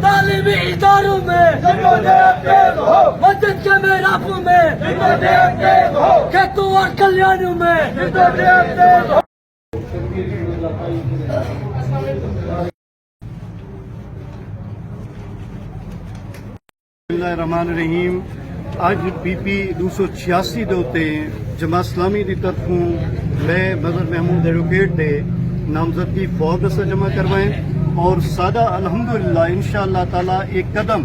तालीमी इदारों में, मस्जिद के मेहराबों में, खेतों और कल्याणों में बिस्मिल्लाहिर्रहमानिर्रहीम। अज पीपी 286 ਦੇ ਉੱਤੇ ਜਮਾਤ ਇਸਲਾਮੀ ਦੀ ਤਰਫੋਂ मैं मजहर महमूद एडवोकेट दे नामजदगी फौज से जमा करवाएं और सादा अल्हम्दुलिल्लाह इंशाअल्लाह ताला एक कदम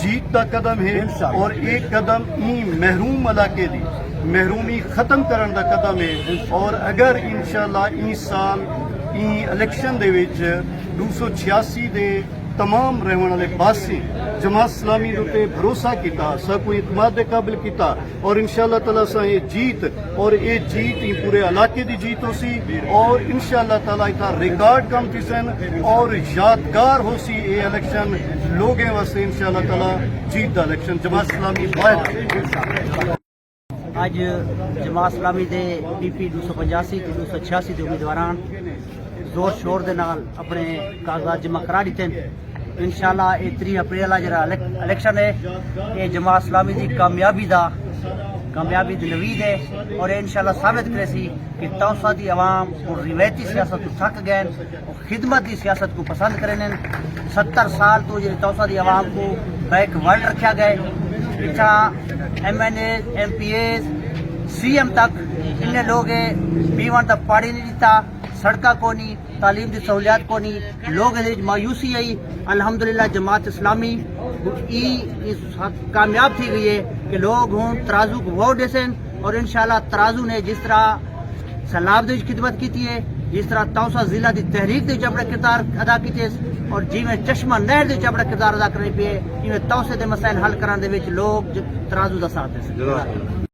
जीत का कदम है और एक कदम ई महरूम इलाके दी महरूमी खत्म करने का कदम है और अगर इंशाअल्लाह ई साल ई इलेक्शन दे विच 286 दे तमाम रहने वाले बासी जमात इस्लामी के भरोसा किया सबको इतमाद के काबिल किया और इंशाअल्लाह ताला सा ये जीत और ये जीत ही पूरे इलाके की जीत हो सी और इंशाअल्लाह ताला इतना रिकॉर्ड काम थी सन और यादगार हो सी ये इलेक्शन लोगों वास्ते इंशाअल्लाह ताला जीत का इलेक्शन जमात इस्लामी अज जमात इस्लामी के पीपी 285 ते 286 के उम्मीदवार जोर शोर के नाल अपने कागजात जमा करा दिते इंशाअल्लाह 3 अप्रैल जरा इलेक्शन है ये जमात इस्लामी की कामयाबी दी नवीद है और इंशाअल्लाह साबित करे सी कि तौसा की आवाम और रिवायती सियासत को थक गए और खिदमत की सियासत को पसंद करें 70 साल तो ये तौसा की आवाम को बैकवर्ड रखा गया पिछा MNA MPA CM तक इन्ने लोग पीवन तक पानी नहीं दिता सड़का को नहीं तालीम की सहूलियात को नहीं लोग मायूसी आई अल्हम्दुलिल्लाह जमात इस्लामी कामयाब थी गई है कि लोग हूँ तराजू को वोट दें और इंशाअल्लाह तराजू ने जिस तरह सैलाब की खिदमत की है जिस तरह तौसा जिला की तहरीक के अपना किरदार अदा किए और जिमें चश्मा नहर के अपना किरदार अदा करने पे इवें तौसे के मसैल हल कराने लोग तराजू का साथ दे